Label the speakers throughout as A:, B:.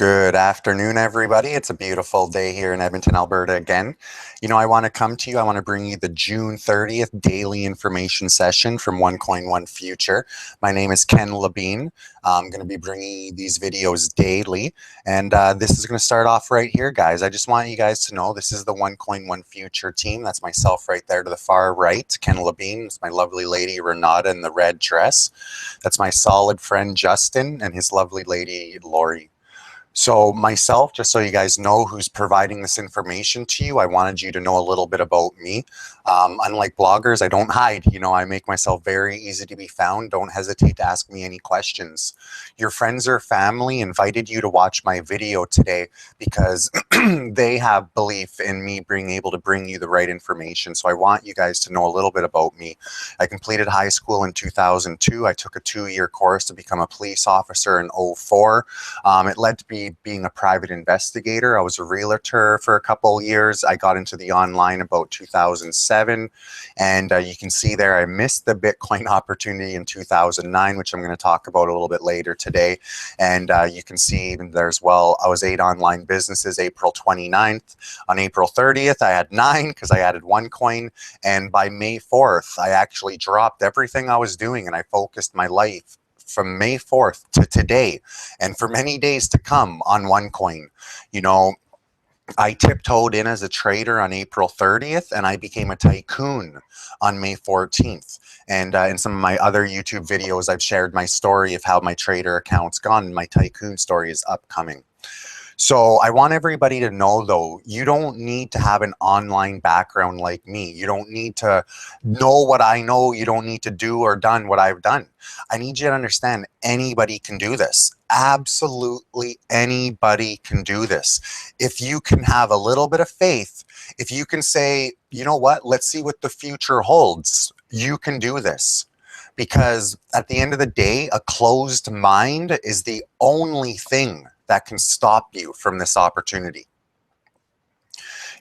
A: Good afternoon, everybody. It's a beautiful day here in Edmonton, Alberta again. I want to come to you. I want to bring you the June 30th daily information session from Onecoin, One Future. My name is Ken Labine. I'm going to be bringing you these videos daily. And this is going to start off right here, guys. I just want you guys to know this is the Onecoin, One Future team. That's myself right there to the far right, Ken Labine. It's my lovely lady, Renata, in the red dress. That's my solid friend, Justin, and his lovely lady, Lori. So myself, just so you guys know who's providing this information to you, I wanted you to know a little bit about me. Unlike bloggers, I don't hide. I make myself very easy to be found. Don't hesitate to ask me any questions. Your friends or family invited you to watch my video today because they have belief in me being able to bring you the right information. So I want you guys to know a little bit about me. I completed high school in 2002. I took a 2-year course to become a police officer in 2004. It led to being a private investigator. I was a realtor for a couple years. I got into the online about 2007. And you can see there, I missed the Bitcoin opportunity in 2009, which I'm going to talk about a little bit later today. And you can see there as well, I was 8 online businesses, April 29th. On April 30th, I had 9 because I added Onecoin. And by May 4th, I actually dropped everything I was doing and I focused my life from May 4th to today and for many days to come on Onecoin. I tiptoed in as a trader on April 30th and I became a tycoon on May 14th. And in some of my other YouTube videos, I've shared my story of how my trader account's gone, and my tycoon story is upcoming. So I want everybody to know, though, you don't need to have an online background like me. You don't need to know what I know. You don't need to do or done what I've done. I need you to understand anybody can do this. Absolutely anybody can do this. If you can have a little bit of faith, if you can say, you know what, let's see what the future holds, you can do this. Because at the end of the day, a closed mind is the only thing that can stop you from this opportunity.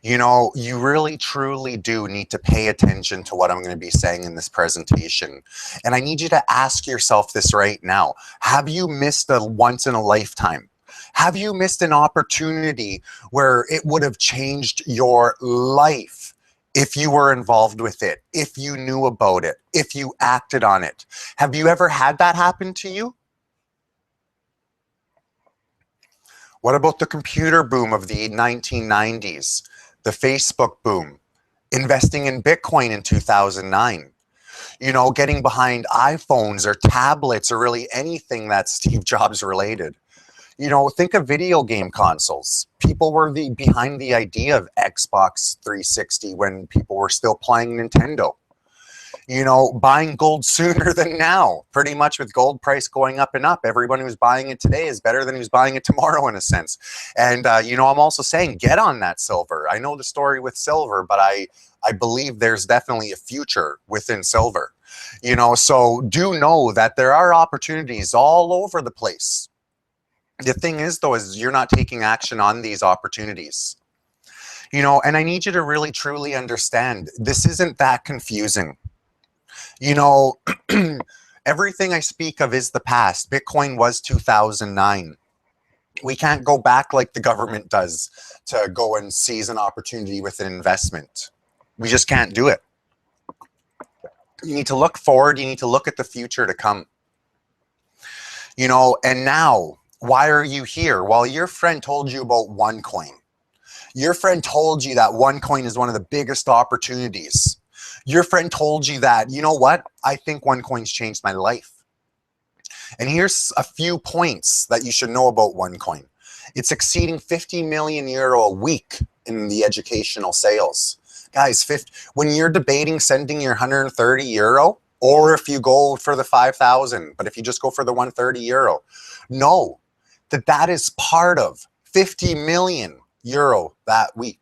A: You really truly do need to pay attention to what I'm going to be saying in this presentation. And I need you to ask yourself this right now. Have you missed a once in a lifetime? Have you missed an opportunity where it would have changed your life if you were involved with it, if you knew about it, if you acted on it? Have you ever had that happen to you? What about the computer boom of the 1990s, the Facebook boom, investing in Bitcoin in 2009, getting behind iPhones or tablets or really anything that's Steve Jobs related? Think of video game consoles. People were behind the idea of Xbox 360 when people were still playing Nintendo. Buying gold sooner than now, pretty much with gold price going up and up. Everyone who's buying it today is better than who's buying it tomorrow in a sense. And, I'm also saying get on that silver. I know the story with silver, but I believe there's definitely a future within silver. So do know that there are opportunities all over the place. The thing is, though, is you're not taking action on these opportunities. And I need you to really, truly understand, this isn't that confusing. Everything I speak of is the past. Bitcoin was 2009. We can't go back like the government does to go and seize an opportunity with an investment. We just can't do it. You need to look forward. You need to look at the future to come. And now, why are you here? Well, your friend told you about Onecoin. Your friend told you that Onecoin is one of the biggest opportunities. Your friend told you that, you know what? I think Onecoin's changed my life. And here's a few points that you should know about Onecoin. It's exceeding 50 million euro a week in the educational sales. Guys, when you're debating sending your 130 euro, or if you go for the 5,000, but if you just go for the 130 euro, know that is part of 50 million euro that week.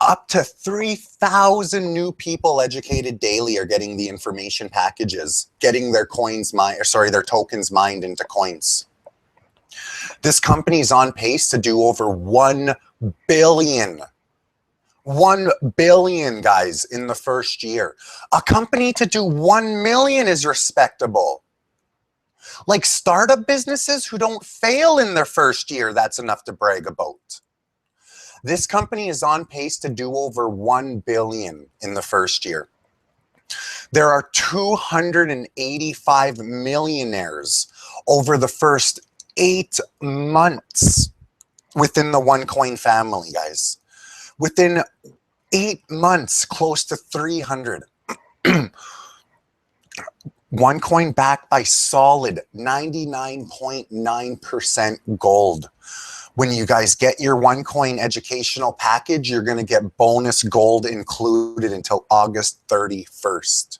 A: Up to 3,000 new people educated daily are getting the information packages, getting their their tokens mined into coins. This company is on pace to do over 1 billion. 1 billion, guys, in the first year. A company to do 1 million is respectable. Like startup businesses who don't fail in their first year, that's enough to brag about. This company is on pace to do over 1 billion in the first year. There are 285 millionaires over the first 8 months within the Onecoin family, guys. Within 8 months, close to 300. Onecoin backed by solid 99.9% gold. When you guys get your Onecoin educational package, you're going to get bonus gold included until August 31st.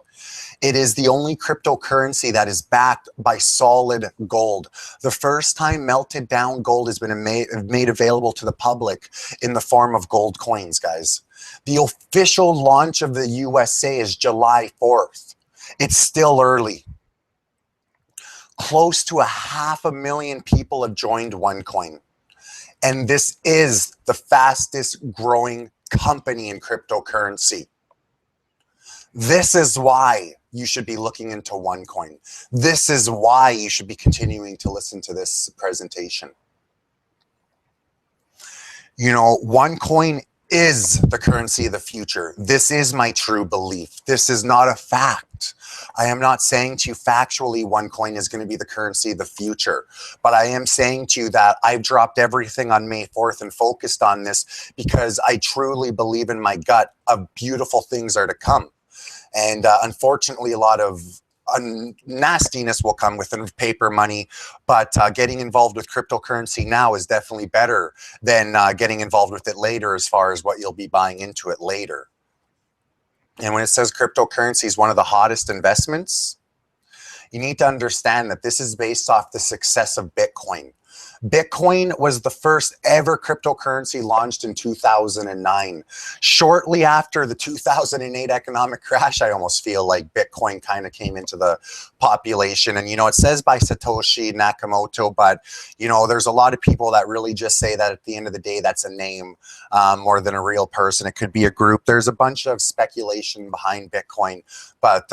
A: It is the only cryptocurrency that is backed by solid gold. The first time melted down gold has been made available to the public in the form of gold coins, guys. The official launch of the USA is July 4th. It's still early. Close to 500,000 people have joined Onecoin. And this is the fastest growing company in cryptocurrency. This is why you should be looking into Onecoin. This is why you should be continuing to listen to this presentation. You know, Onecoin is the currency of the future. This is my true belief. This is not a fact. I am not saying to you factually Onecoin is going to be the currency of the future, but I am saying to you that I've dropped everything on May 4th and focused on this because I truly believe in my gut of beautiful things are to come. And unfortunately, a lot of nastiness will come with paper money, but getting involved with cryptocurrency now is definitely better than getting involved with it later as far as what you'll be buying into it later. And when it says cryptocurrency is one of the hottest investments, you need to understand that this is based off the success of Bitcoin. Bitcoin was the first ever cryptocurrency launched in 2009. Shortly after the 2008 economic crash, I almost feel like Bitcoin kind of came into the population. And, you know, it says by Satoshi Nakamoto, but, you know, there's a lot of people that really just say that at the end of the day, that's a name more than a real person. It could be a group. There's a bunch of speculation behind Bitcoin, but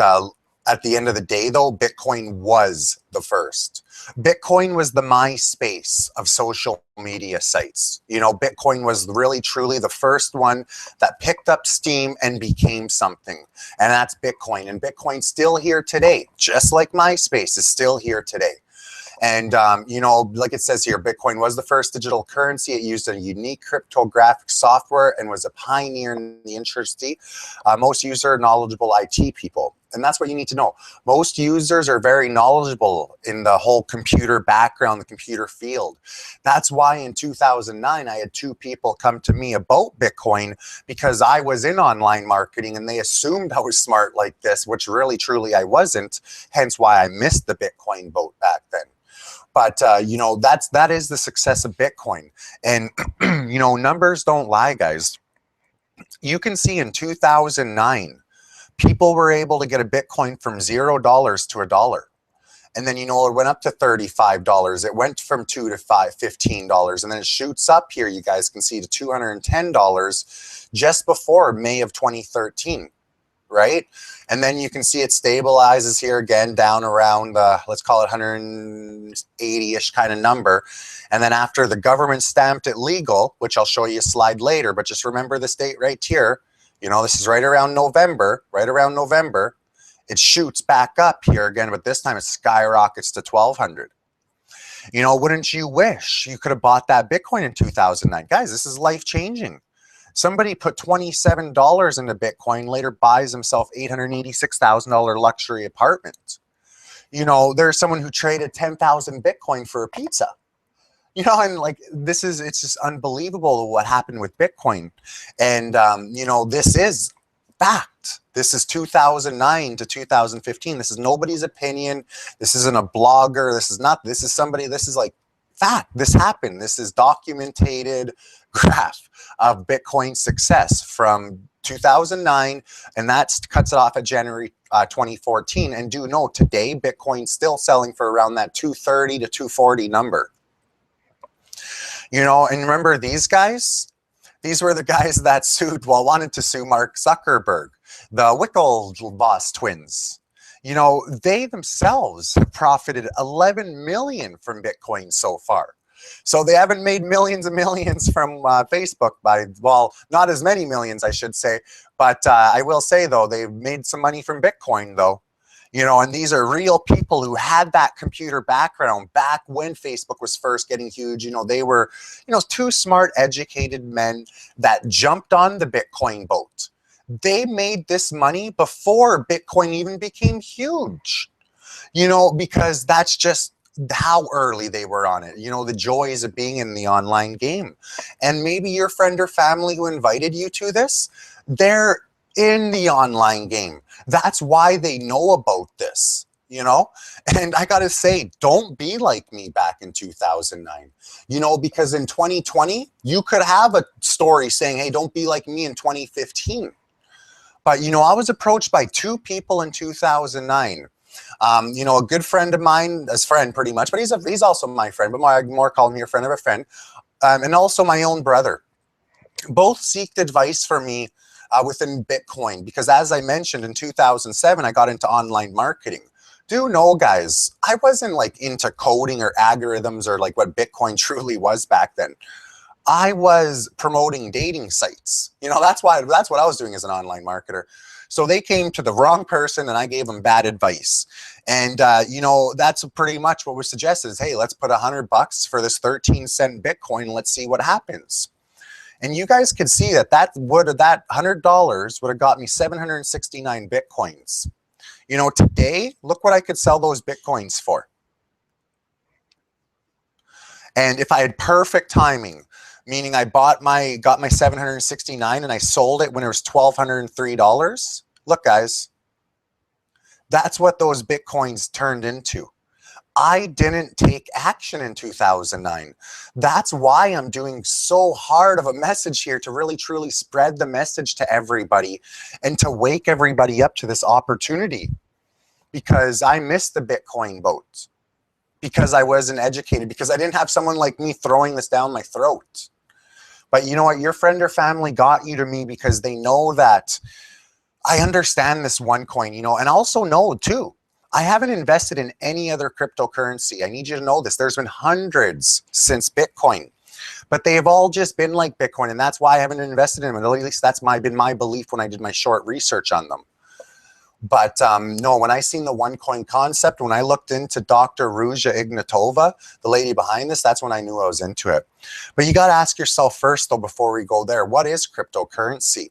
A: at the end of the day, though, Bitcoin was the first. Bitcoin was the MySpace of social media sites. You know, Bitcoin was really, truly the first one that picked up steam and became something. And that's Bitcoin. And Bitcoin's still here today, just like MySpace is still here today. And, you know, like it says here, Bitcoin was the first digital currency. It used a unique cryptographic software and was a pioneer in the industry. Most user knowledgeable IT people. And that's what you need to know. Most users are very knowledgeable in the whole computer background, the computer field. That's why in 2009, I had 2 people come to me about Bitcoin because I was in online marketing and they assumed I was smart like this, which really, truly I wasn't. Hence why I missed the Bitcoin boat back then. But, you know, that is the success of Bitcoin. And, you know, numbers don't lie, guys. You can see in 2009, people were able to get a Bitcoin from $0 to $1. And then, you know, it went up to $35. It went from $2 to $15. And then it shoots up here, you guys can see, to $210 just before May of 2013. Right? And then you can see it stabilizes here again down around, let's call it 180-ish kind of number. And then after the government stamped it legal, which I'll show you a slide later, but just remember this date right here. You know, this is right around November, it shoots back up here again, but this time it skyrockets to 1,200. You know, wouldn't you wish you could have bought that Bitcoin in 2009? Guys, this is life-changing. Somebody put $27 into Bitcoin, later buys himself $886,000 luxury apartment. You know, there's someone who traded 10,000 Bitcoin for a pizza. You know, and like it's just unbelievable what happened with Bitcoin. And, you know, this is fact. This is 2009 to 2015. This is nobody's opinion. This isn't a blogger. This is like fact. This happened. This is documented graph of Bitcoin success from 2009, and that cuts it off at January 2014. And do know today, Bitcoin's still selling for around that 230 to 240 number. You know, and remember these guys? These were the guys that wanted to sue Mark Zuckerberg, the Winklevoss twins. You know, they themselves have profited 11 million from Bitcoin so far. So they haven't made millions and millions from Facebook well, not as many millions, I should say. But I will say, though, they've made some money from Bitcoin, though. You know, and these are real people who had that computer background back when Facebook was first getting huge. You know, they were, two smart, educated men that jumped on the Bitcoin boat. They made this money before Bitcoin even became huge, because that's just how early they were on it. The joys of being in the online game. And maybe your friend or family who invited you to this, they're in the online game. That's why they know about this, And I gotta say, don't be like me back in 2009, because in 2020, you could have a story saying, hey, don't be like me in 2015. But, I was approached by two people in 2009. A good friend of mine, his friend pretty much, but he's also my friend, but I more call him a friend of a friend, and also my own brother. Both sought advice for me within Bitcoin, because as I mentioned, in 2007, I got into online marketing. Do know, guys, I wasn't like into coding or algorithms or like what Bitcoin truly was back then. I was promoting dating sites. That's what I was doing as an online marketer. So they came to the wrong person and I gave them bad advice. And, that's pretty much what was suggested is, hey, let's put $100 for this 13-cent Bitcoin. And let's see what happens. And you guys could see that $100 would have got me 769 Bitcoins. Today, look what I could sell those Bitcoins for. And if I had perfect timing, meaning I got my 769 and I sold it when it was $1,203. Look, guys, that's what those Bitcoins turned into. I didn't take action in 2009. That's why I'm doing so hard of a message here to really, truly spread the message to everybody and to wake everybody up to this opportunity, because I missed the Bitcoin boat, because I wasn't educated, because I didn't have someone like me throwing this down my throat. But you know what? Your friend or family got you to me because they know that I understand this Onecoin, and also know too, I haven't invested in any other cryptocurrency. I need you to know this. There's been hundreds since Bitcoin, but they have all just been like Bitcoin. And that's why I haven't invested in them. At least that's been my belief when I did my short research on them. But no, when I seen the Onecoin concept, when I looked into Dr. Ruja Ignatova, the lady behind this, that's when I knew I was into it. But you got to ask yourself first, though, before we go there, what is cryptocurrency?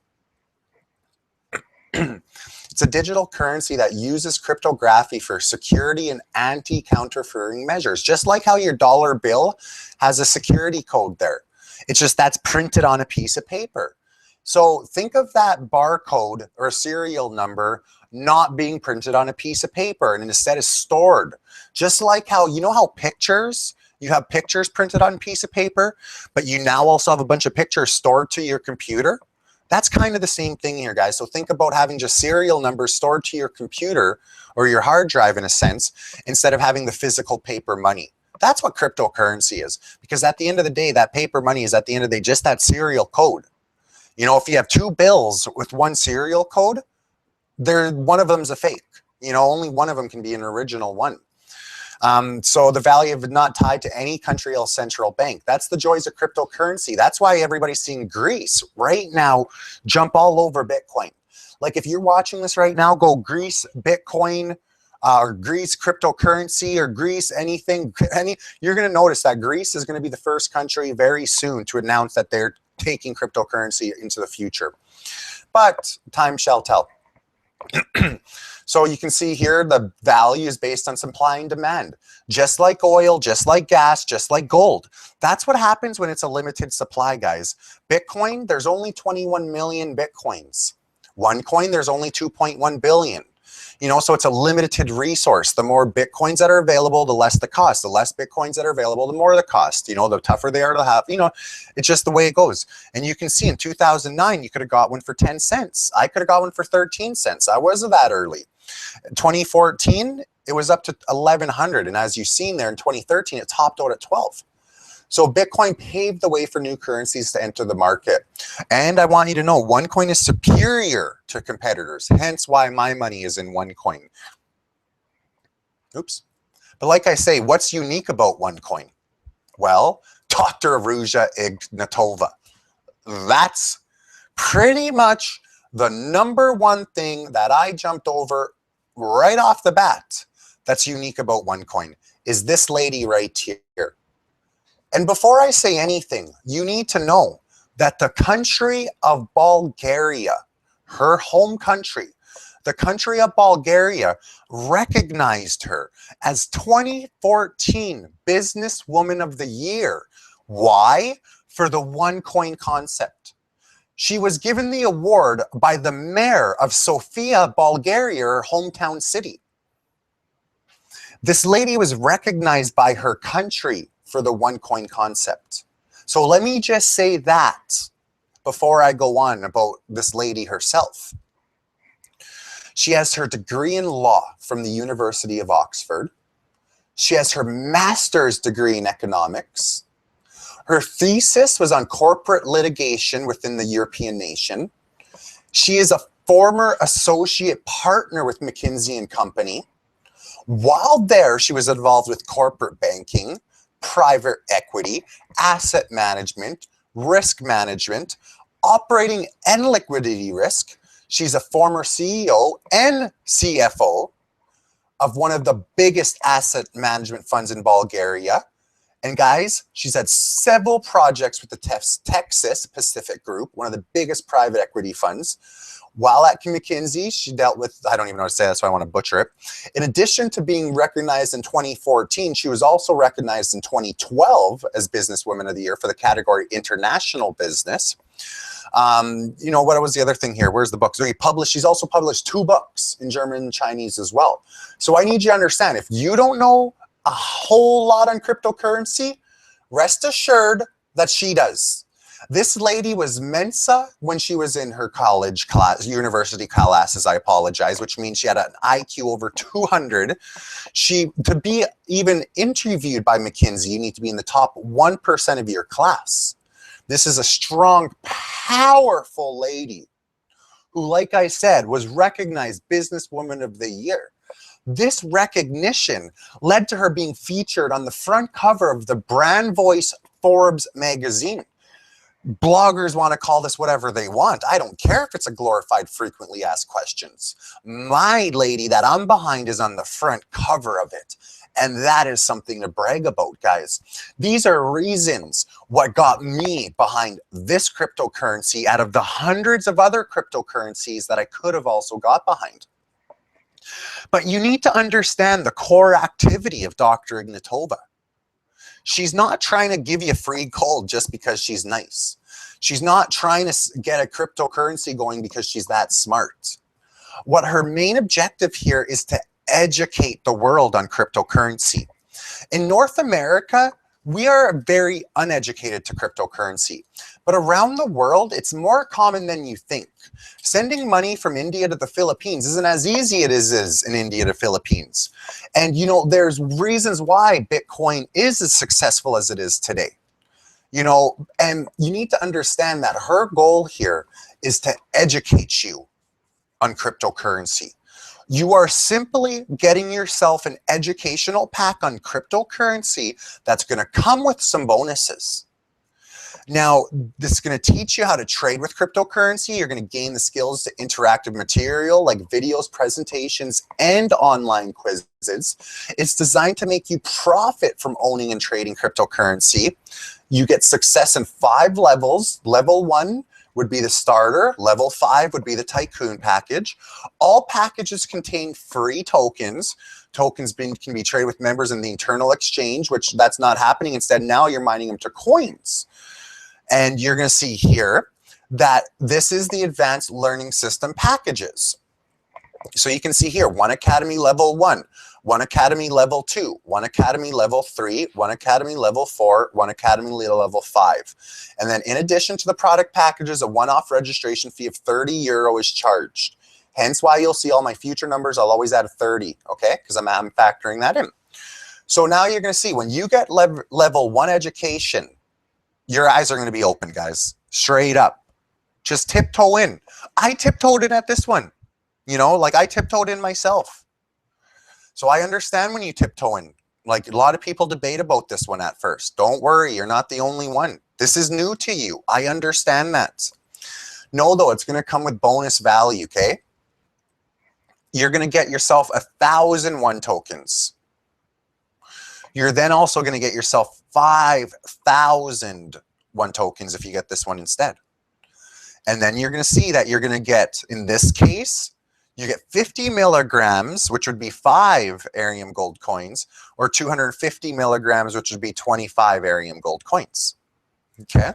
A: It's a digital currency that uses cryptography for security and anti-counterfeiting measures, just like how your dollar bill has a security code there. It's just that's printed on a piece of paper. So think of that barcode or serial number not being printed on a piece of paper and instead is stored. Just like how, how pictures, you have pictures printed on a piece of paper, but you now also have a bunch of pictures stored to your computer. That's kind of the same thing here, guys. So think about having just serial numbers stored to your computer or your hard drive in a sense, instead of having the physical paper money. That's what cryptocurrency is, because at the end of the day, that paper money is at the end of the day just that serial code. If you have two bills with one serial code, one of them's a fake. Only one of them can be an original one. So the value of it not tied to any country or central bank. That's the joys of cryptocurrency. That's why everybody's seeing Greece right now jump all over Bitcoin. Like if you're watching this right now, go Greece Bitcoin, or Greece cryptocurrency, or Greece anything. You're going to notice that Greece is going to be the first country very soon to announce that they're taking cryptocurrency into the future. But time shall tell. So you can see here the value is based on supply and demand, just like oil, just like gas, just like gold. That's what happens when it's a limited supply, guys. Bitcoin, there's only 21 million Bitcoins. Onecoin, there's only 2.1 billion. So it's a limited resource. The more Bitcoins that are available, the less the cost. The less Bitcoins that are available, the more the cost. The tougher they are to have. It's just the way it goes. And you can see in 2009, you could have got one for 10 cents. I could have got one for 13 cents. I wasn't that early. 2014, it was up to 1,100. And as you've seen there in 2013, it topped out at 12. So Bitcoin paved the way for new currencies to enter the market. And I want you to know, Onecoin is superior to competitors, hence why my money is in Onecoin. Oops. But like I say, what's unique about OneCoin? Well, Dr. Aruja Ignatova. That's pretty much the number one thing that I jumped over right off the bat that's unique about OneCoin is this lady right here. And before I say anything, you need to know that the country of Bulgaria, her home country, the country of Bulgaria recognized her as 2014 Businesswoman of the Year. Why? For the OneCoin concept. She was given the award by the mayor of Sofia, Bulgaria, her hometown city. This lady was recognized by her country for the OneCoin concept. So let me just say that before I go on about this lady herself. She has her degree in law from the University of Oxford. She has her master's degree in economics. Her thesis was on corporate litigation within the European nation. She is a former associate partner with McKinsey & Company. While there, she was involved with corporate banking, private equity, asset management, risk management, operating and liquidity risk. She's a former CEO and CFO of one of the biggest asset management funds in Bulgaria. And guys, she's had several projects with the Texas Pacific Group, one of the biggest private equity funds. While at McKinsey, she dealt with, I don't even know how to say that, so I want to butcher it. In addition to being recognized in 2014, she was also recognized in 2012 as Businesswoman of the Year for the category International Business. You know, what was the other thing here? Where's the book? So she's also published 2 books in German and Chinese as well. So I need you to understand, if you don't know a whole lot on cryptocurrency, rest assured that she does. This lady was Mensa when she was in her college class, university classes, I apologize, which means she had an IQ over 200. To be even interviewed by McKinsey, you need to be in the top 1% of your class. This is a strong, powerful lady who, like I said, was recognized Businesswoman of the Year. This recognition led to her being featured on the front cover of the Brand Voice Forbes magazine. Bloggers want to call this whatever they want. I don't care if it's a glorified frequently asked questions. My lady that I'm behind is on the front cover of it. And that is something to brag about, guys. These are reasons what got me behind this cryptocurrency out of the hundreds of other cryptocurrencies that I could have also got behind. But you need to understand the core activity of Dr. Ignatova. She's not trying to give you free gold just because she's nice. She's not trying to get a cryptocurrency going because she's that smart. What her main objective here is to educate the world on cryptocurrency. In North America, we are very uneducated to cryptocurrency, but around the world, it's more common than you think. Sending money from India to the Philippines isn't as easy as it is in India to Philippines. And you know, there's reasons why Bitcoin is as successful as it is today. You know, and you need to understand that her goal here is to educate you on cryptocurrency. You are simply getting yourself an educational pack on cryptocurrency that's going to come with some bonuses. Now, this is going to teach you how to trade with cryptocurrency. You're going to gain the skills to interactive material like videos, presentations, and online quizzes. It's designed to make you profit from owning and trading cryptocurrency. You get success in 5 levels. Level 1 would be the starter. Level 5 would be the tycoon package. All packages contain free tokens. Tokens can be traded with members in the internal exchange, which that's not happening. Instead, now you're mining them to coins. And you're going to see here that this is the advanced learning system packages. So you can see here, One Academy Level 1, One Academy Level 2, One Academy Level 3, One Academy Level 4, One Academy Level 5. And then in addition to the product packages, a one-off registration fee of €30 is charged. Hence why you'll see all my future numbers, I'll always add a 30, okay? Because I'm factoring that in. So now you're going to see when you get level 1 education, your eyes are going to be open, guys. Straight up. Just tiptoe in. I tiptoed in at this one. You know, like I tiptoed in myself. So I understand when you tiptoe in. Like, a lot of people debate about this one at first. Don't worry, you're not the only one. This is new to you. I understand that. No, though, it's going to come with bonus value, okay? You're going to get yourself 1,001 tokens. You're then also going to get yourself 5,001 tokens if you get this one instead. And then you're going to see that you're going to get, in this case, you get 50 milligrams, which would be 5 Arium gold coins, or 250 milligrams, which would be 25 Arium gold coins. Okay?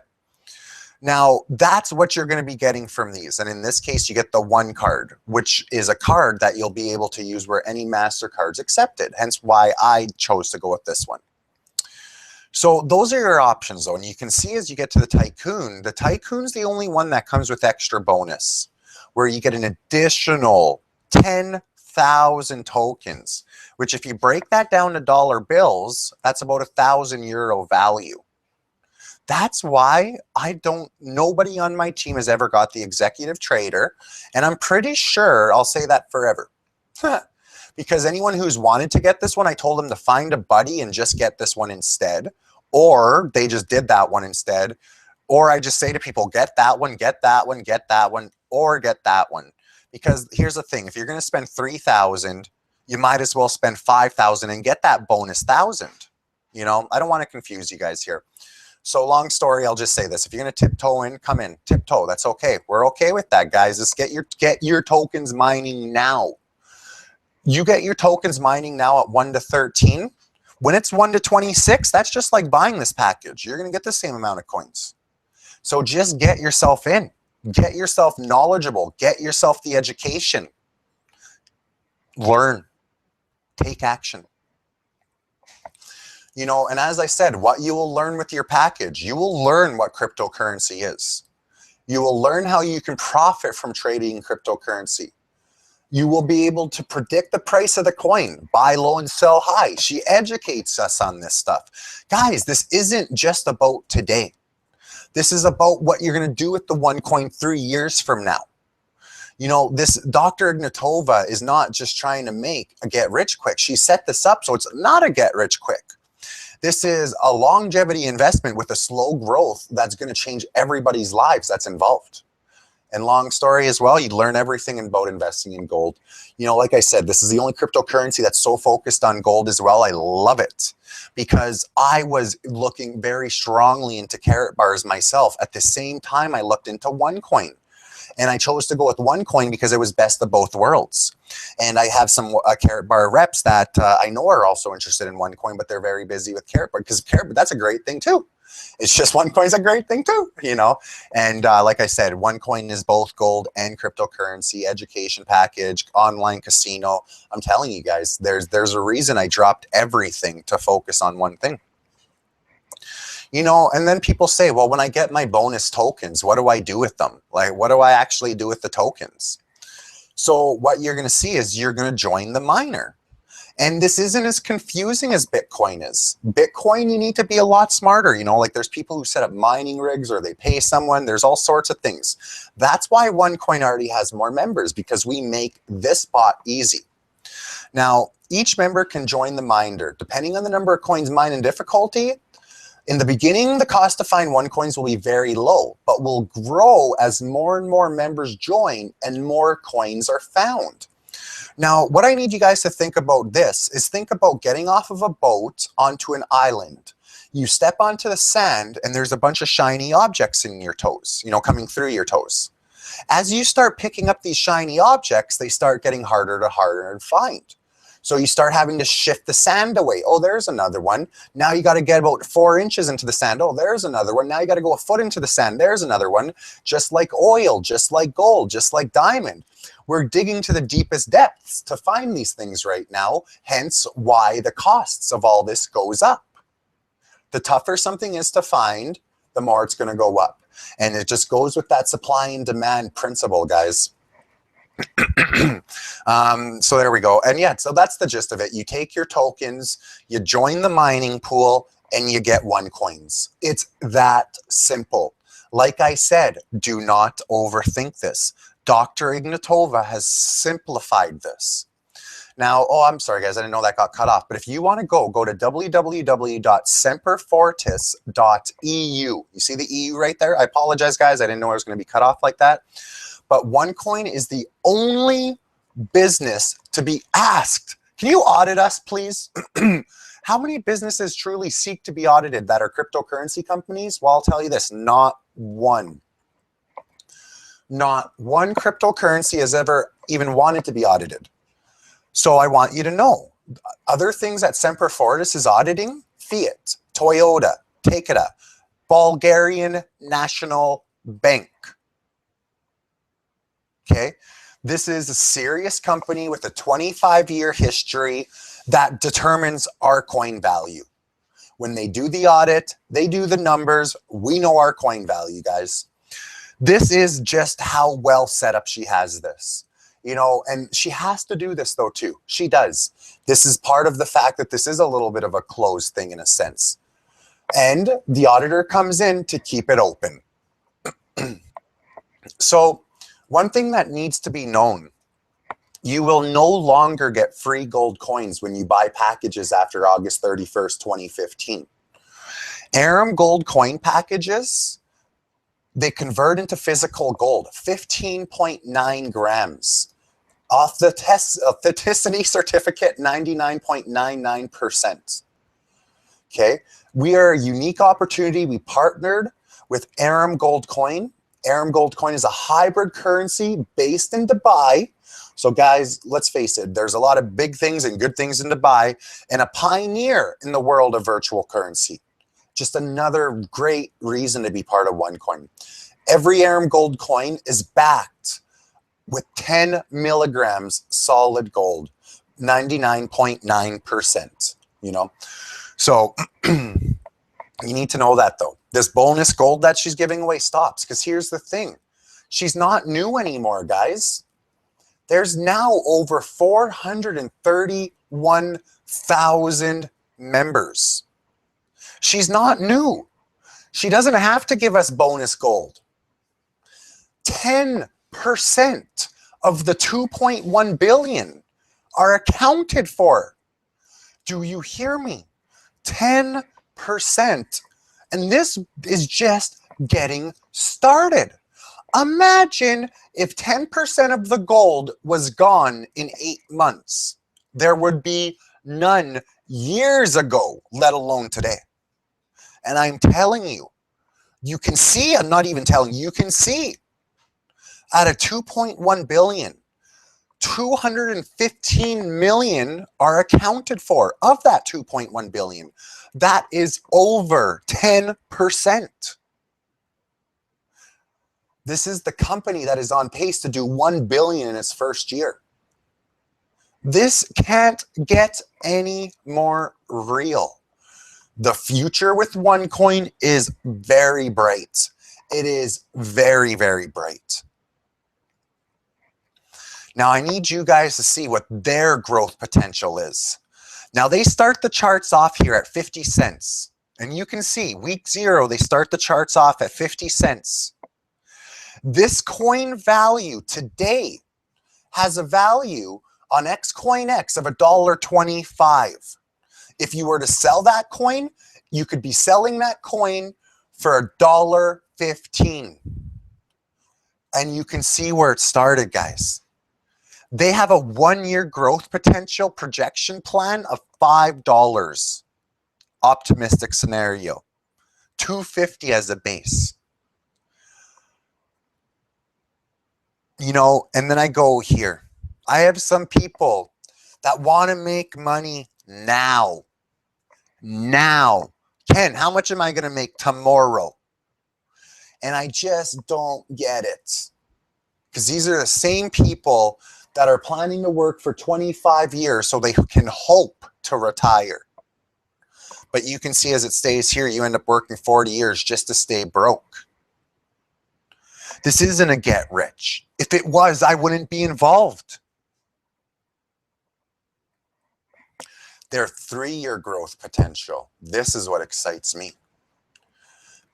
A: Now, that's what you're going to be getting from these. And in this case, you get the one card, which is a card that you'll be able to use where any MasterCard's accepted. Hence why I chose to go with this one. So those are your options, though. And you can see as you get to the Tycoon's the only one that comes with extra bonus, where you get an additional 10,000 tokens, which if you break that down to dollar bills, that's about €1,000 value. That's why nobody on my team has ever got the executive trader. And I'm pretty sure I'll say that forever. Because anyone who's wanted to get this one, I told them to find a buddy and just get this one instead. Or they just did that one instead. Or I just say to people, get that one, get that one, get that one, or get that one. Because here's the thing, if you're going to spend 3,000, you might as well spend 5,000 and get that bonus 1,000. You know, I don't want to confuse you guys here. So long story, I'll just say this. If you're going to tiptoe in, come in. Tiptoe, that's okay. We're okay with that, guys. Just get your tokens mining now. You get your tokens mining now at 1 to 13. When it's 1 to 26, that's just like buying this package. You're going to get the same amount of coins. So just get yourself in. Get yourself knowledgeable. Get yourself the education. Learn. Take action. You know, and as I said, what you will learn with your package, you will learn what cryptocurrency is. You will learn how you can profit from trading cryptocurrency. You will be able to predict the price of the coin, buy low and sell high. She educates us on this stuff. Guys, this isn't just about today. This is about what you're going to do with the Onecoin 3 years from now. You know, this Dr. Ignatova is not just trying to make a get rich quick. She set this up so it's not a get rich quick. This is a longevity investment with a slow growth that's going to change everybody's lives that's involved. And long story as well, you learn everything about investing in gold. You know, like I said, this is the only cryptocurrency that's so focused on gold as well. I love it because I was looking very strongly into carat bars myself. At the same time, I looked into Onecoin. And I chose to go with Onecoin because it was best of both worlds. And I have some carat bar reps that I know are also interested in Onecoin, but they're very busy with carat bar because that's a great thing too. It's just Onecoin's a great thing too, you know. And like I said, Onecoin is both gold and cryptocurrency, education package, online casino. I'm telling you guys, there's a reason I dropped everything to focus on one thing. You know, and then people say, well, when I get my bonus tokens, what do I do with them? Like, what do I actually do with the tokens? So what you're going to see is you're going to join the miner. And this isn't as confusing as Bitcoin is. Bitcoin, you need to be a lot smarter. You know, like there's people who set up mining rigs or they pay someone. There's all sorts of things. That's why Onecoin already has more members, because we make this bot easy. Now, each member can join the miner. Depending on the number of coins mined and difficulty, in the beginning, the cost to find Onecoins will be very low, but will grow as more and more members join and more coins are found. Now, what I need you guys to think about this is think about getting off of a boat onto an island. You step onto the sand and there's a bunch of shiny objects in your toes, you know, coming through your toes. As you start picking up these shiny objects, they start getting harder to find. So you start having to shift the sand away. Oh, there's another one. Now you got to get about 4 inches into the sand. Oh, there's another one. Now you got to go a foot into the sand. There's another one. Just like oil, just like gold, just like diamond. We're digging to the deepest depths to find these things right now. Hence why the costs of all this goes up. The tougher something is to find, the more it's going to go up. And it just goes with that supply and demand principle, guys. So there we go. And yeah, so that's the gist of it. You take your tokens, you join the mining pool, and you get Onecoins. It's that simple. Like I said, do not overthink this. Dr. Ignatova has simplified this. Now, oh, I'm sorry, guys. I didn't know that got cut off. But if you want to go to www.semperfortis.eu. You see the EU right there? I apologize, guys. I didn't know it was going to be cut off like that. But Onecoin is the only business to be asked. Can you audit us, please? How many businesses truly seek to be audited that are cryptocurrency companies? Well, I'll tell you this, not one. Not one cryptocurrency has ever even wanted to be audited. So I want you to know, other things that Semper Fortis is auditing, Fiat, Toyota, Takeda, Bulgarian National Bank. Okay, this is a serious company with a 25-year history that determines our coin value. When they do the audit, they do the numbers, we know our coin value, guys. This is just how well set up she has this. You know, and she has to do this though too. She does. This is part of the fact that this is a little bit of a closed thing in a sense. And the auditor comes in to keep it open. So one thing that needs to be known, you will no longer get free gold coins when you buy packages after August 31st, 2015. Aram gold coin packages, they convert into physical gold, 15.9 grams. Authenticity certificate, 99.99%. Okay, we are a unique opportunity. We partnered with Aram Gold Coin. Aram Gold Coin is a hybrid currency based in Dubai. So guys, let's face it, there's a lot of big things and good things in Dubai, and a pioneer in the world of virtual currency. Just another great reason to be part of Onecoin. Every Aram Gold Coin is backed with 10 milligrams solid gold, 99.9%, you know. So you need to know that though. This bonus gold that she's giving away stops, because here's the thing. She's not new anymore, guys. There's now over 431,000 members. She's not new. She doesn't have to give us bonus gold. 10% of the 2.1 billion are accounted for. Do you hear me? 10%. And this is just getting started. Imagine if 10% of the gold was gone in 8 months. There would be none years ago, let alone today. And I'm telling you, you can see, I'm not even telling you, you can see out of 2.1 billion, 215 million are accounted for of that 2.1 billion. That is over 10%. This is the company that is on pace to do 1 billion in its first year. This can't get any more real. The future with Onecoin is very bright. It is very, very bright. Now, I need you guys to see what their growth potential is. Now, they start the charts off here at 50 cents. And you can see, week 0, they start the charts off at 50 cents. This coin value today has a value on XCoinX of $1.25. If you were to sell that coin, you could be selling that coin for $1.15. And you can see where it started, guys. They have a 1-year growth potential projection plan of $5. Optimistic scenario. $2.50 as a base. You know, and then I go here. I have some people that want to make money now. Now. Ken, how much am I going to make tomorrow? And I just don't get it. Because these are the same people that are planning to work for 25 years so they can hope to retire. But you can see as it stays here, you end up working 40 years just to stay broke. This isn't a get rich. If it was, I wouldn't be involved. Their 3-year growth potential. This is what excites me.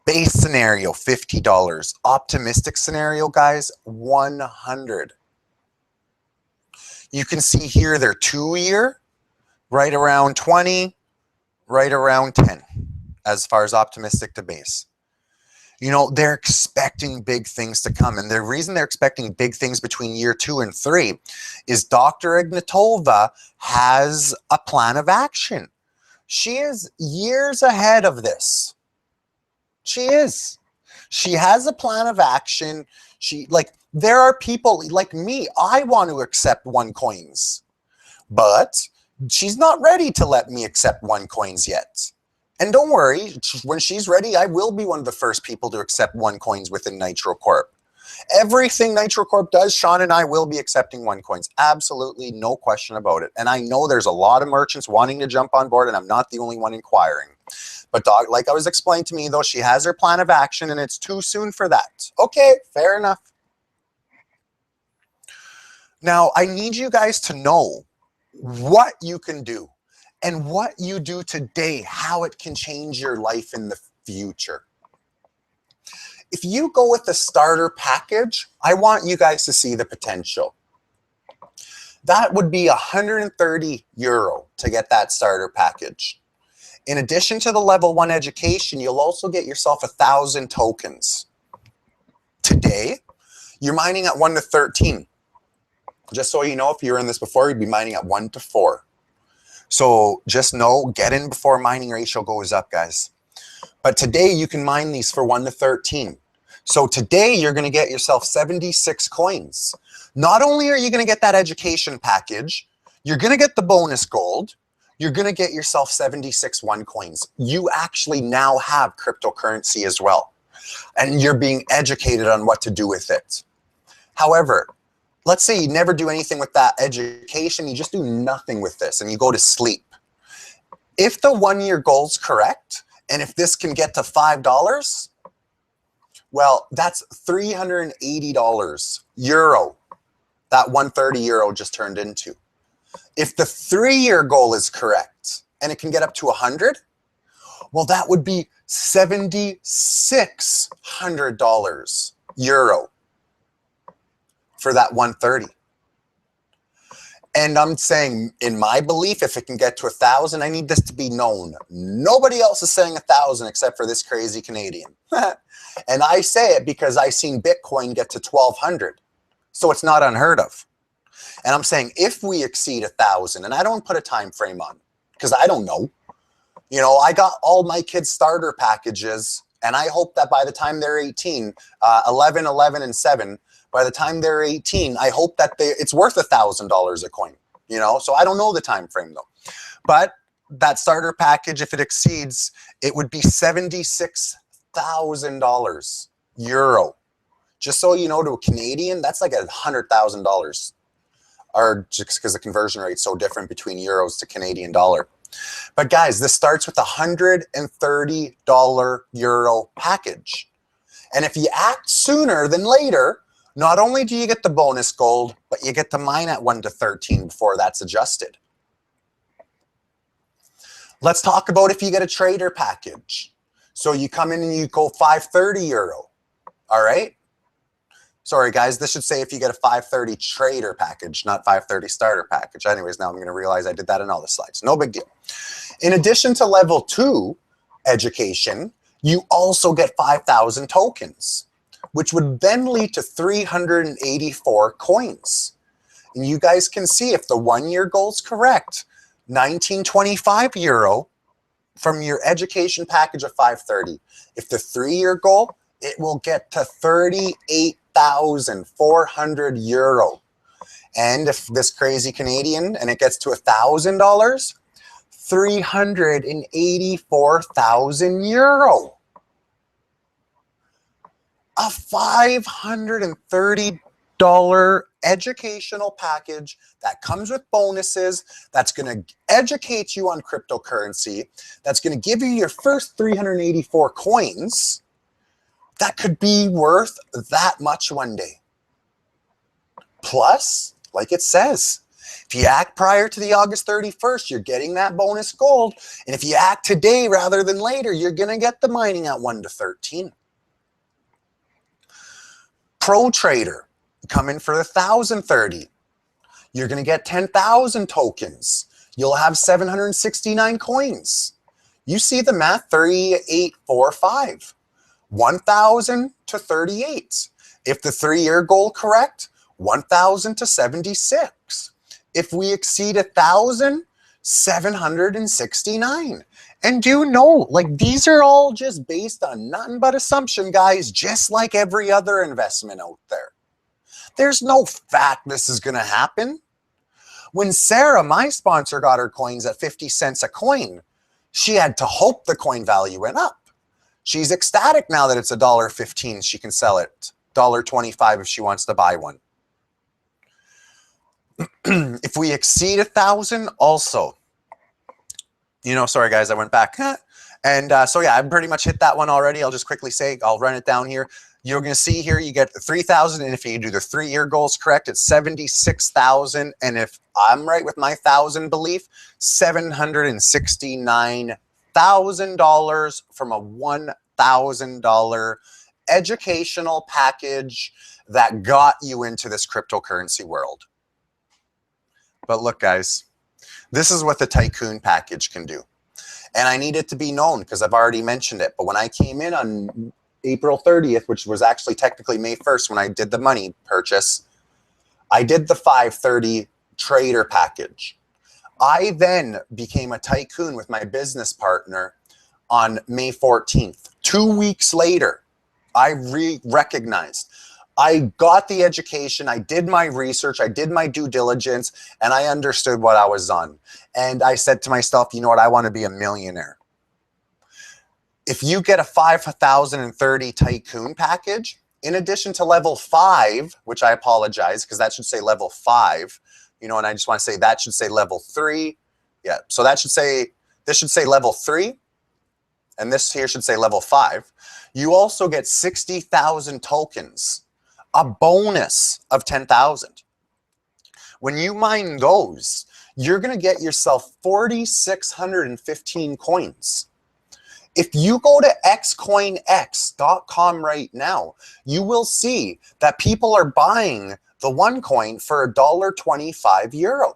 A: Base scenario, $50. Optimistic scenario, guys, $100. You can see here their 2-year, right around 20, right around 10, as far as optimistic to base. You know, they're expecting big things to come. And the reason they're expecting big things between year 2 and 3 is Dr. Ignatova has a plan of action. She is years ahead of this. She is. She has a plan of action. There are people like me, I want to accept Onecoins, but she's not ready to let me accept Onecoins yet. And don't worry, when she's ready, I will be one of the first people to accept Onecoins within Nitro Corp. Everything Nitro Corp does, Sean and I will be accepting Onecoins. Absolutely no question about it. And I know there's a lot of merchants wanting to jump on board, and I'm not the only one inquiring. But like I was explained to me, though, she has her plan of action, and it's too soon for that. Okay, fair enough. Now, I need you guys to know what you can do and what you do today, how it can change your life in the future. If you go with the starter package, I want you guys to see the potential. That would be €130 to get that starter package. In addition to the level 1 education, you'll also get yourself 1,000 tokens. Today, you're mining at 1 to 13. Just so you know, if you were in this before, you'd be mining at 1 to 4. So just know, get in before mining ratio goes up, guys. But today you can mine these for 1 to 13. So today you're going to get yourself 76 coins. Not only are you going to get that education package, you're going to get the bonus gold. You're going to get yourself 76 Onecoins. You actually now have cryptocurrency as well. And you're being educated on what to do with it. However, let's say you never do anything with that education. You just do nothing with this and you go to sleep. If the 1-year goal's correct, and if this can get to $5, well, that's $380 euro. That €130 just turned into. If the 3-year goal is correct and it can get up to 100, well, that would be $7,600 euro for that 130. And I'm saying, in my belief, if it can get to 1,000, I need this to be known. Nobody else is saying 1,000 except for this crazy Canadian. And I say it because I've seen Bitcoin get to 1,200. So it's not unheard of. And I'm saying if we exceed 1,000, and I don't put a time frame on because I don't know. You know, I got all my kids' starter packages, and I hope that by the time they're 18, 11, 11, and 7, by the time they're 18, I hope that it's worth $1,000 a coin, you know? So I don't know the time frame though. But that starter package, if it exceeds, it would be $76,000 euro. Just so you know, to a Canadian, that's like $100,000. Or just because the conversion rate's so different between euros to Canadian dollar. But guys, this starts with a $130 euro package. And if you act sooner than later, not only do you get the bonus gold, but you get to mine at 1 to 13 before that's adjusted. Let's talk about if you get a trader package. So you come in and you go €530. All right. Sorry, guys, this should say if you get a 530 trader package, not 530 starter package. Anyways, now I'm going to realize I did that in all the slides. No big deal. In addition to level 2 education, you also get 5,000 tokens, which would then lead to 384 coins. And you guys can see if the 1-year goal is correct, €1925 from your education package of 530. If the 3-year goal, it will get to 38,400 euro. And if this crazy Canadian and it gets to $1,000, 384,000 euro. A $530 educational package that comes with bonuses, that's going to educate you on cryptocurrency, that's going to give you your first 384 coins, that could be worth that much one day. Plus, like it says, if you act prior to the August 31st, you're getting that bonus gold. And if you act today rather than later, you're going to get the mining at 1 to 13. Pro trader, come in for 1,030. You're going to get 10,000 tokens. You'll have 769 coins. You see the math, 3845. 1,000 to 38. If the 3-year goal correct, 1,000 to 76. If we exceed 1,000, 769. And do know, like, these are all just based on nothing but assumption, guys, just like every other investment out there. There's no fact this is going to happen. When Sarah, my sponsor, got her coins at 50 cents a coin, she had to hope the coin value went up. She's ecstatic now that it's $1.15. She can sell it $1.25 if she wants to buy one. If we exceed 1,000, also, sorry guys, I went back. And so yeah, I've pretty much hit that one already. I'll just quickly say, I'll run it down here. You're going to see here, you get 3,000. And if you do the 3-year goals correct, it's 76,000. And if I'm right with my 1,000 belief, $769,000 from a $1,000 educational package that got you into this cryptocurrency world. But look, guys, this is what the Tycoon package can do. And I need it to be known because I've already mentioned it. But when I came in on April 30th, which was actually technically May 1st when I did the money purchase, I did the 530 trader package. I then became a Tycoon with my business partner on May 14th. 2 weeks later, I recognized. I got the education, I did my research, I did my due diligence, and I understood what I was on. And I said to myself, you know what, I want to be a millionaire. If you get a 5,030 Tycoon package, in addition to level 5, which I apologize because that should say level 5, and I just want to say that should say level 3. Yeah, so that should say, this should say level 3, and this here should say level 5. You also get 60,000 tokens, a bonus of 10,000. When you mine those, you're going to get yourself 4,615 coins. If you go to xcoinx.com right now, you will see that people are buying the Onecoin for €1.25.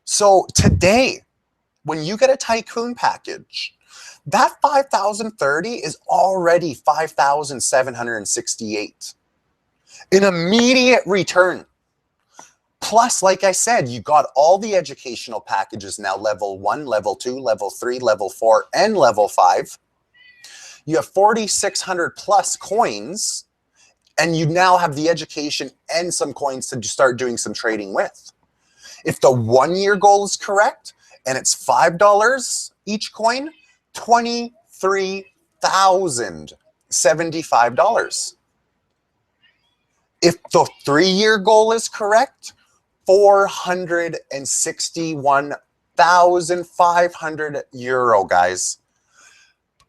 A: So today, when you get a Tycoon package, that 5,030 is already 5,768. An immediate return. Plus, like I said, you got all the educational packages now, level 1, level 2, level 3, level 4, and level 5. You have 4,600 plus coins, and you now have the education and some coins to start doing some trading with. If the 1-year goal is correct, and it's $5 each coin, $23,075. If the 3-year goal is correct, €461,500, guys.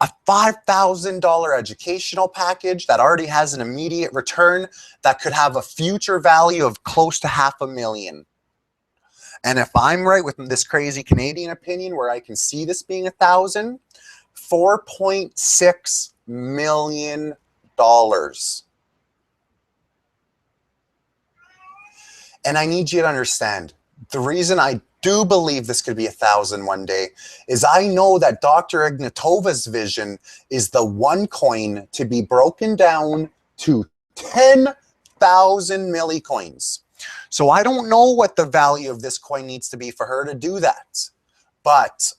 A: A $5,000 educational package that already has an immediate return that could have a future value of close to $500,000. And if I'm right with this crazy Canadian opinion where I can see this being 1,000, $4.6 million. And I need you to understand, the reason I do believe this could be 1,000 one day is I know that Dr. Ignatova's vision is the Onecoin to be broken down to 10,000 millicoins. So I don't know what the value of this coin needs to be for her to do that. But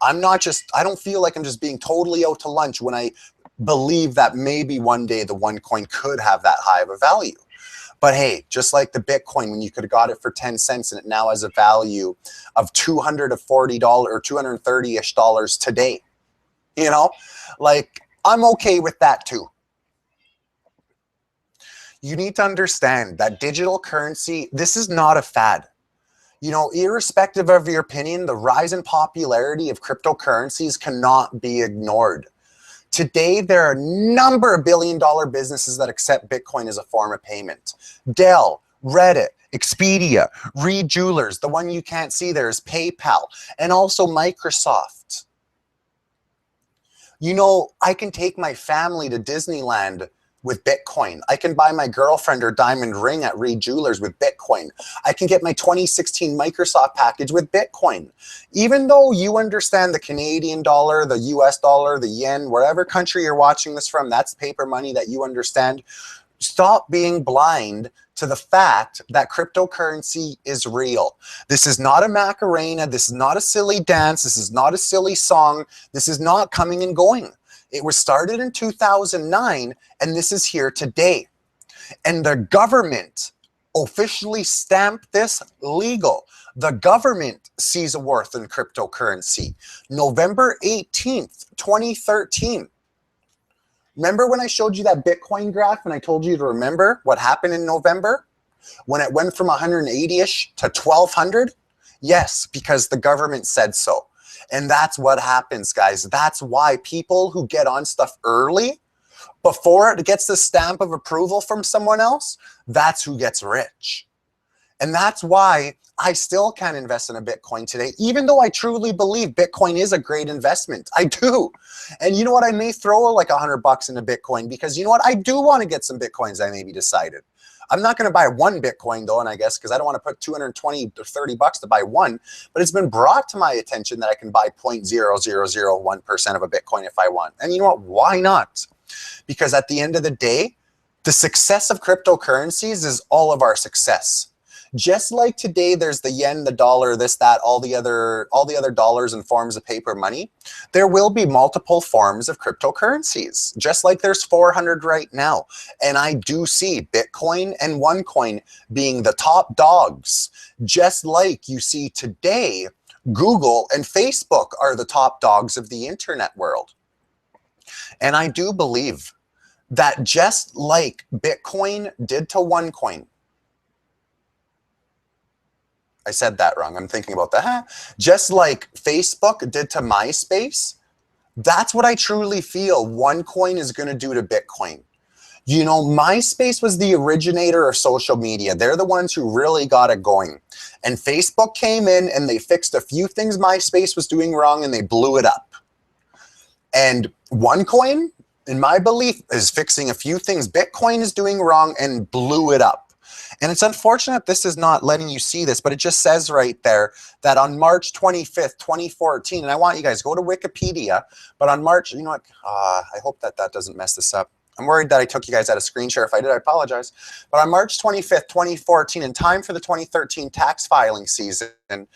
A: I don't feel like I'm just being totally out to lunch when I believe that maybe one day the Onecoin could have that high of a value. But hey, just like the Bitcoin, when you could have got it for 10 cents and it now has a value of $240 or $230-ish today, like I'm okay with that too. You need to understand that digital currency, this is not a fad. Irrespective of your opinion, the rise in popularity of cryptocurrencies cannot be ignored. Today, there are a number of billion-dollar businesses that accept Bitcoin as a form of payment. Dell, Reddit, Expedia, Reed Jewelers, the one you can't see there is PayPal, and also Microsoft. I can take my family to Disneyland with Bitcoin. I can buy my girlfriend her diamond ring at Reed Jewelers with Bitcoin. I can get my 2016 Microsoft package with Bitcoin. Even though you understand the Canadian dollar, the US dollar, the yen, wherever country you're watching this from, that's paper money that you understand. Stop being blind to the fact that cryptocurrency is real. This is not a Macarena. This is not a silly dance. This is not a silly song. This is not coming and going. It was started in 2009, and this is here today. And the government officially stamped this legal. The government sees a worth in cryptocurrency. November 18th, 2013. Remember when I showed you that Bitcoin graph and I told you to remember what happened in November? When it went from 180-ish to 1,200? Yes, because the government said so. And that's what happens, guys. That's why people who get on stuff early, before it gets the stamp of approval from someone else, that's who gets rich. And that's why I still can't invest in a Bitcoin today, even though I truly believe Bitcoin is a great investment. I do. And you know what? I may throw like $100 into Bitcoin because you know what? I do want to get some Bitcoins. I maybe decided. I'm not going to buy one Bitcoin though, and I guess because I don't want to put 220 or $30 to buy one, but it's been brought to my attention that I can buy 0.0001% of a Bitcoin if I want. And you know what? Why not? Because at the end of the day, the success of cryptocurrencies is all of our success. Just like today, there's the yen, the dollar, this, that, all the other dollars and forms of paper money. There will be multiple forms of cryptocurrencies, just like there's 400 right now. And I do see Bitcoin and Onecoin being the top dogs, just like you see today, Google and Facebook are the top dogs of the internet world. And I do believe that just like Bitcoin did to Onecoin, I said that wrong. I'm thinking about that. Just like Facebook did to MySpace, that's what I truly feel Onecoin is going to do to Bitcoin. You know, MySpace was the originator of social media. They're the ones who really got it going. And Facebook came in and they fixed a few things MySpace was doing wrong and they blew it up. And Onecoin, in my belief, is fixing a few things Bitcoin is doing wrong and blew it up. And it's unfortunate this is not letting you see this, but it just says right there that on March 25th, 2014, and I want you guys, go to Wikipedia, but on March, you know what, I hope that doesn't mess this up. I'm worried that I took you guys out of screen share. If I did, I apologize. But on March 25th, 2014, in time for the 2013 tax filing season, and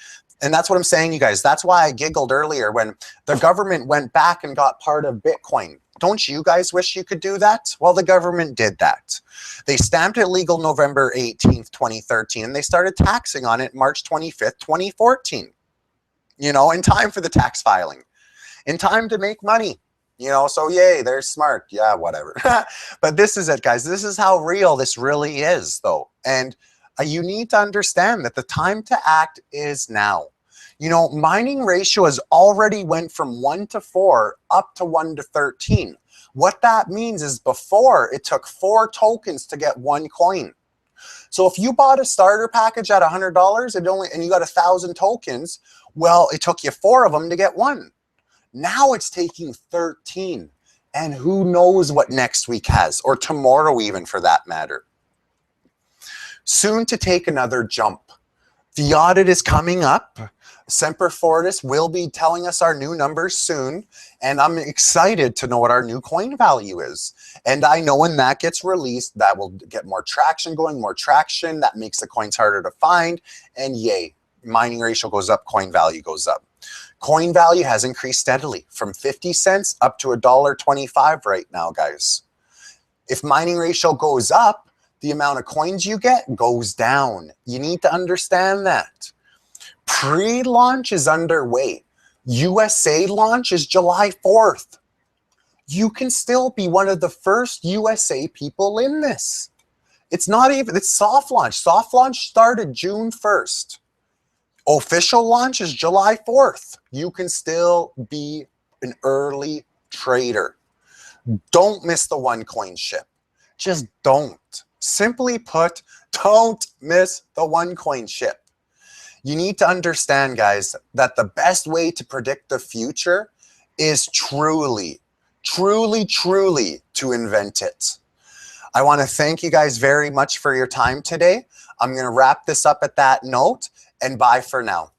A: that's what I'm saying, you guys, that's why I giggled earlier when the government went back and got part of Bitcoin. Don't you guys wish you could do that? Well, the government did that. They stamped it legal November 18th, 2013, and they started taxing on it March 25th, 2014. You know, in time for the tax filing, in time to make money. You know, so yay, they're smart. Yeah, whatever. But this is it, guys. This is how real this really is, though. And you need to understand that the time to act is now. You know, mining ratio has already went from 1 to 4 up to 1 to 13. What that means is before it took 4 tokens to get 1 coin. So if you bought a starter package at $100 and you got 1,000 tokens, well, it took you 4 of them to get 1. Now it's taking 13. And who knows what next week has, or tomorrow even for that matter. Soon to take another jump. The audit is coming up. Semper Fortis will be telling us our new numbers soon, and I'm excited to know what our new coin value is. And I know when that gets released, that will get more traction going, more traction. That makes the coins harder to find, and yay, mining ratio goes up, coin value goes up. Coin value has increased steadily from 50 cents up to $1.25 right now, guys. If mining ratio goes up, the amount of coins you get goes down. You need to understand that. Pre-launch is underway. USA launch is July 4th. You can still be one of the first USA people in this. It's not even, it's soft launch. Soft launch started June 1st. Official launch is July 4th. You can still be an early trader. Don't miss the Onecoin ship. Just don't. Simply put, don't miss the Onecoin ship. You need to understand, guys, that the best way to predict the future is truly to invent it. I want to thank you guys very much for your time today. I'm going to wrap this up at that note, and bye for now.